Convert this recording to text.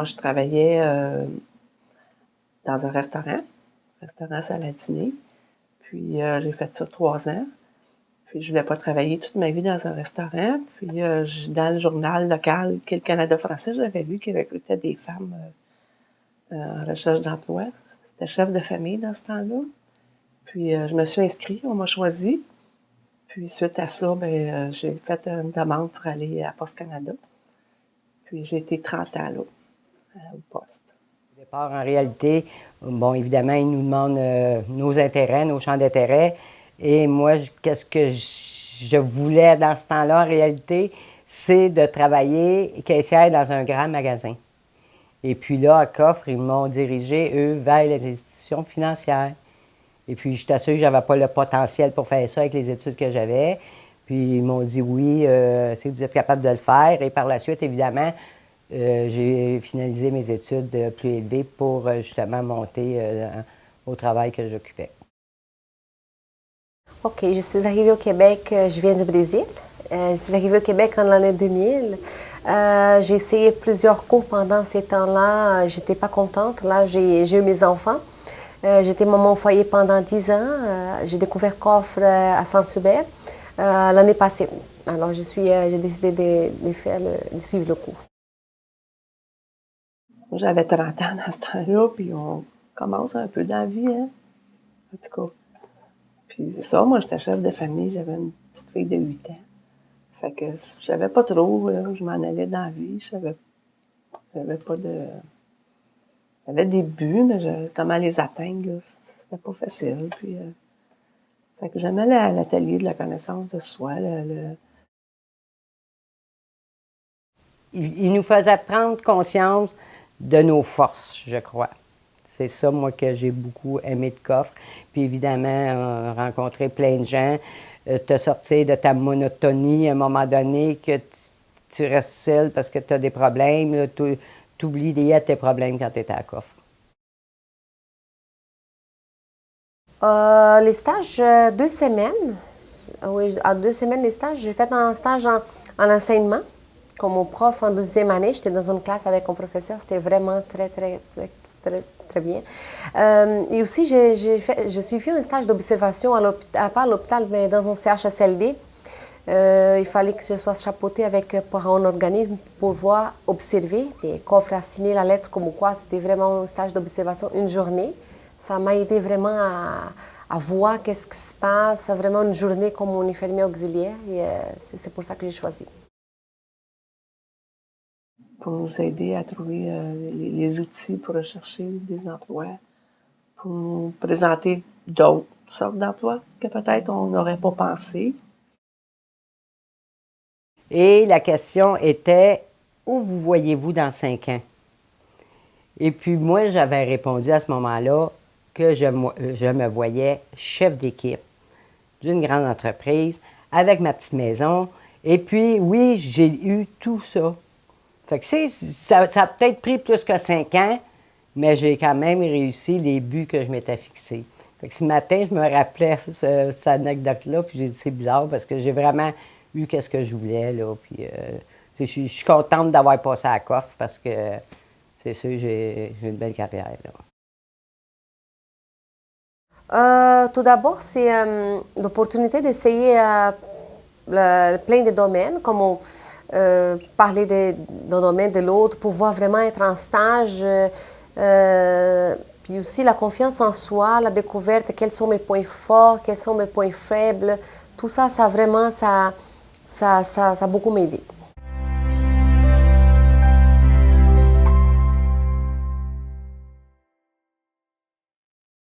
moi, je travaillais dans un restaurant Saladinier. Puis j'ai fait ça 3 ans. Puis je voulais pas travailler toute ma vie dans un restaurant. Puis dans le journal local, qui est le Canada français, j'avais vu qu'il recrutait des femmes en recherche d'emploi. C'était chef de famille dans ce temps-là. Puis je me suis inscrite, on m'a choisi. Puis suite à ça, j'ai fait une demande pour aller à Poste Canada. Puis j'ai été 30 ans là, au poste. Au départ, en réalité, bon, évidemment, ils nous demandent nos intérêts, nos champs d'intérêt. Et moi, qu'est-ce que je voulais dans ce temps-là, en réalité, c'est de travailler caissière dans un grand magasin. Et puis là, à Coffre, ils m'ont dirigé, eux, vers les institutions financières. Et puis, je t'assure que je n'avais pas le potentiel pour faire ça avec les études que j'avais. Puis, ils m'ont dit oui, si vous êtes capable de le faire. Et par la suite, évidemment, j'ai finalisé mes études plus élevées pour justement monter au travail que j'occupais. OK, je suis arrivée au Québec, je viens du Brésil. Je suis arrivée au Québec en l'année 2000. J'ai essayé plusieurs cours pendant ces temps-là. J'étais pas contente. Là, j'ai eu mes enfants. J'étais maman au foyer pendant 10 ans. J'ai découvert Coffre à Saint-Hubert l'année passée. Alors, j'ai décidé de suivre le cours. J'avais 30 ans dans ce temps-là, puis on commence un peu dans la vie, hein? En tout cas. Puis c'est ça, moi, j'étais chef de famille, j'avais une petite fille de 8 ans. Fait que je savais pas trop, là, où je m'en allais dans la vie. J'avais pas de... J'avais des buts, mais comment les atteindre, là, c'était pas facile. Puis, fait que j'aimais à l'atelier de la connaissance de soi. Il nous faisait prendre conscience de nos forces, je crois. C'est ça, moi, que j'ai beaucoup aimé de Coffre. Puis évidemment, rencontrer plein de gens, te sortir de ta monotonie à un moment donné, que tu restes seul parce que tu as des problèmes. Tu oublies tes problèmes quand tu étais à Coffre. Les stages, 2 semaines. Oui, à 2 semaines, les stages. J'ai fait un stage en enseignement. Comme prof en 12e année, j'étais dans une classe avec un professeur. C'était vraiment très, très, très, très, très bien. Et aussi, j'ai suivi un stage d'observation pas à l'hôpital, mais dans un CHSLD. Il fallait que je sois chapeautée par un organisme pour pouvoir observer. Et Coffre a signé la lettre comme quoi c'était vraiment un stage d'observation, une journée. Ça m'a aidé vraiment à voir qu'est-ce qui se passe, vraiment une journée comme une infirmière auxiliaire. Et c'est pour ça que j'ai choisi. Pour nous aider à trouver les outils pour rechercher des emplois, pour nous présenter d'autres sortes d'emplois que peut-être on n'aurait pas pensé. Et la question était, où vous voyez-vous dans 5 ans? Et puis moi, j'avais répondu à ce moment-là que je me voyais chef d'équipe d'une grande entreprise avec ma petite maison. Et puis, oui, j'ai eu tout ça. Fait que ça a peut-être pris plus que 5 ans, mais j'ai quand même réussi les buts que je m'étais fixés. Fait que ce matin, je me rappelais cette anecdote-là, puis j'ai dit c'est bizarre parce que j'ai vraiment eu ce que je voulais, là. Puis je suis contente d'avoir passé à Coffre parce que c'est sûr, j'ai une belle carrière, là. Tout d'abord, c'est l'opportunité d'essayer plein de domaines, comme parler d'un domaine de l'autre, pouvoir vraiment être en stage, puis aussi la confiance en soi, la découverte, quels sont mes points forts, quels sont mes points faibles, tout ça, ça a beaucoup m'aidé.